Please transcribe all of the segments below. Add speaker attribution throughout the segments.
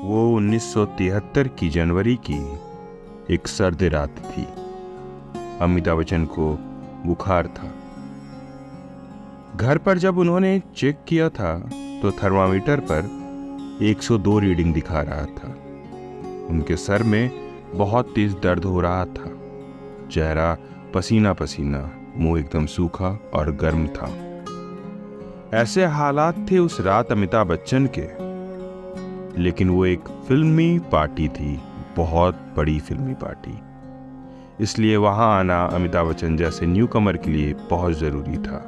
Speaker 1: वो 1973 की जनवरी की एक सर्द रात थी। अमिताभ बच्चन को बुखार था। घर पर जब उन्होंने चेक किया था तो थर्मामीटर पर 102 रीडिंग दिखा रहा था। उनके सर में बहुत तेज दर्द हो रहा था। चेहरा पसीना पसीना, मुंह एकदम सूखा और गर्म था। ऐसे हालात थे उस रात अमिताभ बच्चन के। लेकिन वो एक फिल्मी पार्टी थी, बहुत बड़ी फिल्मी पार्टी। इसलिए वहां आना अमिताभ बच्चन जैसे न्यूकमर के लिए बहुत जरूरी था।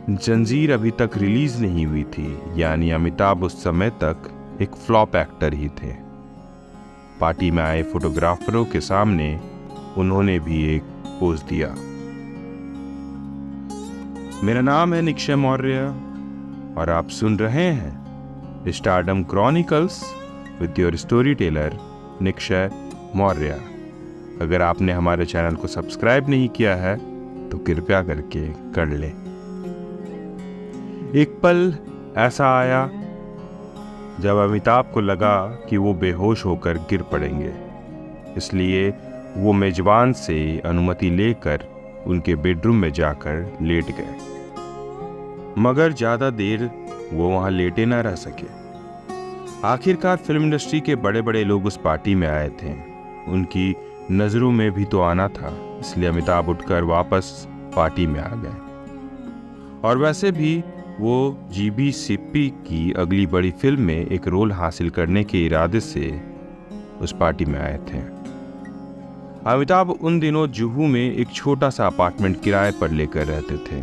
Speaker 1: जंजीर अभी तक रिलीज नहीं हुई थी, यानी अमिताभ उस समय तक एक फ्लॉप एक्टर ही थे। पार्टी में आए फोटोग्राफरों के सामने उन्होंने भी एक पोज दिया। मेरा नाम है निक्षय मौर्य और आप सुन रहे हैं stardom chronicles with your story teller Nikshay Maurya. अगर आपने हमारे चैनल को सब्सक्राइब नहीं किया है तो कृपया करके कर लें। एक पल ऐसा आया जब अमिताभ को लगा कि वो बेहोश होकर गिर पड़ेंगे, इसलिए वो मेजबान से अनुमति लेकर उनके बेडरूम में जाकर लेट गए। मगर ज्यादा देर वो वहां लेटे ना रह सके। आखिरकार फिल्म इंडस्ट्री के बड़े बड़े लोग उस पार्टी में आए थे, उनकी नजरों में भी तो आना था, इसलिए अमिताभ उठकर वापस पार्टी में आ गए। और वैसे भी वो जीबी सिप्पी की अगली बड़ी फिल्म में एक रोल हासिल करने के इरादे से उस पार्टी में आए थे। अमिताभ उन दिनों जुहू में एक छोटा सा अपार्टमेंट किराए पर लेकर रहते थे।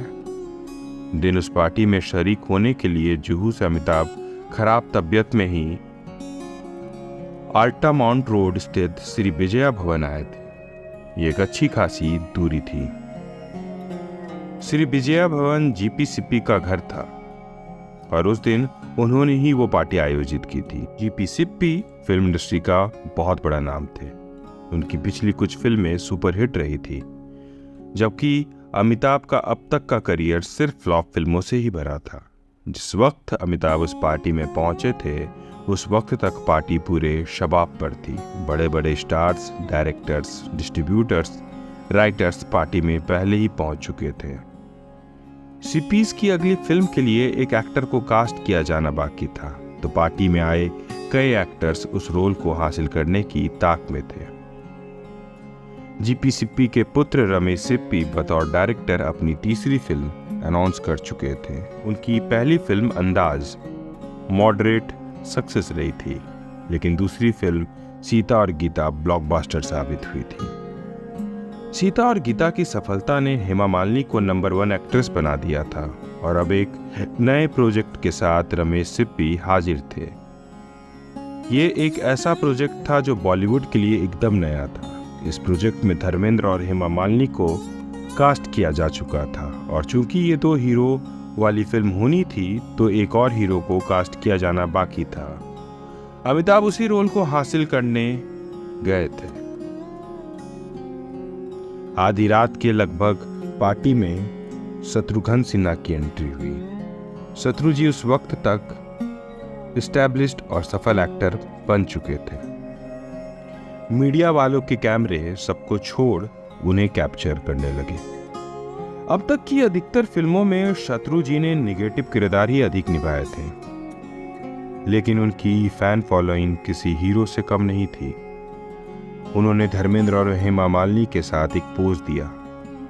Speaker 1: दिन उस पार्टी में शरीक होने के लिए जुहू से अमिताभ खराब तबीयत में ही अल्टामाउंट रोड स्थित श्री विजया भवन आए थे। ये एक अच्छी खासी दूरी थी। श्री विजया भवन जीपी सिप्पी का घर था और उस दिन उन्होंने ही वो पार्टी आयोजित की थी। जीपी सिप्पी फिल्म इंडस्ट्री का बहुत बड़ा नाम थे। उनकी पिछली कुछ फिल्में सुपरहिट रही थी, जबकि अमिताभ का अब तक का करियर सिर्फ फ्लॉप फिल्मों से ही भरा था। जिस वक्त अमिताभ उस पार्टी में पहुंचे थे, उस वक्त तक पार्टी पूरे शबाब पर थी। बड़े बड़े stars, directors, distributors, writers party में पहले ही पहुंच चुके थे। सिप्पीज की अगली फिल्म के लिए एक एक्टर को कास्ट किया जाना बाकी था, तो पार्टी में आए कई एक्टर्स उस रोल को हासिल करने की ताक में थे। जीपी सिप्पी के पुत्र रमेश सिप्पी बतौर डायरेक्टर अपनी तीसरी फिल्म अनाउंस कर चुके थे। उनकी पहली फिल्म अंदाज मॉडरेट सक्सेस रही थी, लेकिन दूसरी फिल्म सीता और गीता ब्लॉकबस्टर साबित हुई थी। सीता और गीता की सफलता ने हेमा मालिनी को नंबर 1 एक्ट्रेस बना दिया था और अब एक नए प्रोजेक्ट के साथ रमेश सिप्पी हाजिर थे। ये एक ऐसा प्रोजेक्ट था जो बॉलीवुड के लिए एकदम नया था। इस प्रोजेक्ट में धर्मेंद्र और हेमा मालिनी को कास्ट किया जा चुका था और चूंकि ये 2 हीरो वाली फिल्म होनी थी, तो एक और हीरो को कास्ट किया जाना बाकी था। अमिताभ उसी रोल को हासिल करने गए थे। आधी रात के लगभग पार्टी में शत्रुघ्न सिन्हा की एंट्री हुई। शत्रु जी उस वक्त तक एस्टैब्लिश्ड और सफल एक्टर बन चुके थे। मीडिया वालों के कैमरे सबको छोड़ उन्हें कैप्चर करने लगे। अब तक की अधिकतर फिल्मों में शत्रु जी ने निगेटिव किरदार ही अधिक निभाए थे, लेकिन उनकी फैन फॉलोइंग किसी हीरो से कम नहीं थी। उन्होंने धर्मेंद्र और हेमा मालिनी के साथ एक पोज दिया।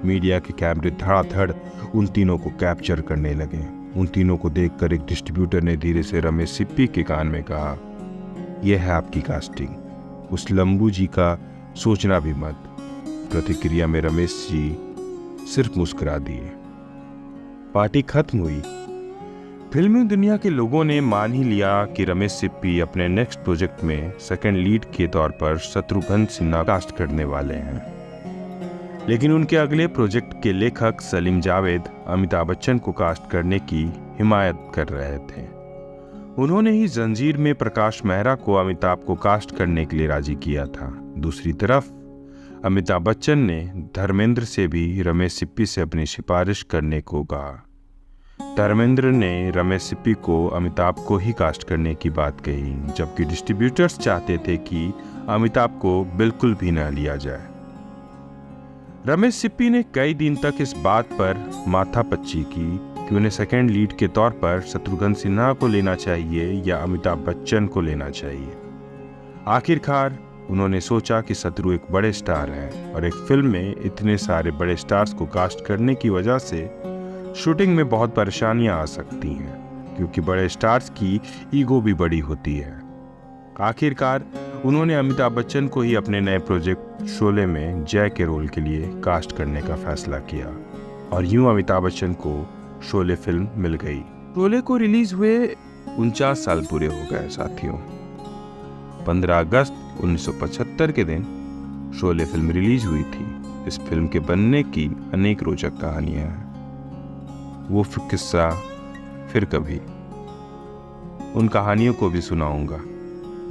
Speaker 1: मीडिया के कैमरे धड़ाधड़ उन तीनों को कैप्चर करने लगे। उन तीनों को देखकर एक डिस्ट्रीब्यूटर ने धीरे से रमेश सिप्पी के कान में कहा, यह है आपकी कास्टिंग, उस लंबू जी का सोचना भी मत। प्रतिक्रिया में रमेश जी सिर्फ मुस्कुरा दिए। पार्टी खत्म हुई। फिल्मी दुनिया के लोगों ने मान ही लिया कि रमेश सिप्पी अपने नेक्स्ट प्रोजेक्ट में सेकंड लीड के तौर पर शत्रुघ्न सिन्हा कास्ट करने वाले हैं। लेकिन उनके अगले प्रोजेक्ट के लेखक सलीम जावेद अमिताभ बच्चन को कास्ट करने की हिमायत कर रहे थे। उन्होंने ही जंजीर में प्रकाश मेहरा को अमिताभ को कास्ट करने के लिए राजी किया था। दूसरी तरफ अमिताभ बच्चन ने धर्मेंद्र से भी रमेश सिप्पी से अपनी सिफारिश करने को कहा, धर्मेंद्र ने रमेश सिप्पी को अमिताभ को ही कास्ट करने की बात कही, जबकि डिस्ट्रीब्यूटर्स चाहते थे कि अमिताभ को बिल्कुल भी न लिया जाए। रमेश सिप्पी ने कई दिन तक इस बात पर माथापच्ची की कि उन्हें सेकंड लीड के तौर पर शत्रुघ्न सिन्हा को लेना चाहिए या अमिताभ बच्चन को लेना चाहिए। आखिरकार उन्होंने सोचा कि शत्रु एक बड़े स्टार हैं और एक फिल्म में इतने सारे बड़े स्टार्स को कास्ट करने की वजह से शूटिंग में बहुत परेशानियां आ सकती हैं, क्योंकि बड़े स्टार्स की ईगो भी बड़ी होती है। आखिरकार उन्होंने अमिताभ बच्चन को ही अपने नए प्रोजेक्ट शोले में जय के रोल के लिए कास्ट करने का फैसला किया और यूं अमिताभ बच्चन को शोले फिल्म मिल गई। शोले को रिलीज हुए 49 साल पूरे हो गए साथियों। 15 अगस्त 1975 के दिन शोले फिल्म रिलीज हुई थी। इस फिल्म के बनने की अनेक रोचक कहानियां हैं। वो किस्सा फिर कभी उन कहानियों को भी सुनाऊंगा।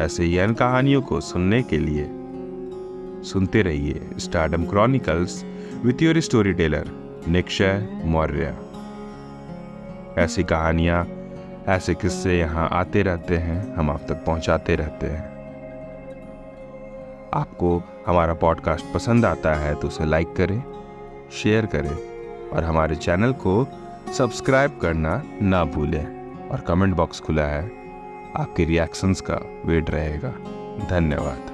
Speaker 1: ऐसे ही अन्य कहानियों को सुनने के लिए सुनते रहिए stardom chronicles with your story teller Nikshay Maurya. ऐसी कहानियां, ऐसे किस्से यहाँ आते रहते हैं, हम आप तक पहुंचाते रहते हैं। आपको हमारा पॉडकास्ट पसंद आता है तो उसे लाइक करें, शेयर करें और हमारे चैनल को सब्सक्राइब करना ना भूलें। और कमेंट बॉक्स खुला है, आपके रिएक्शंस का वेट रहेगा। धन्यवाद।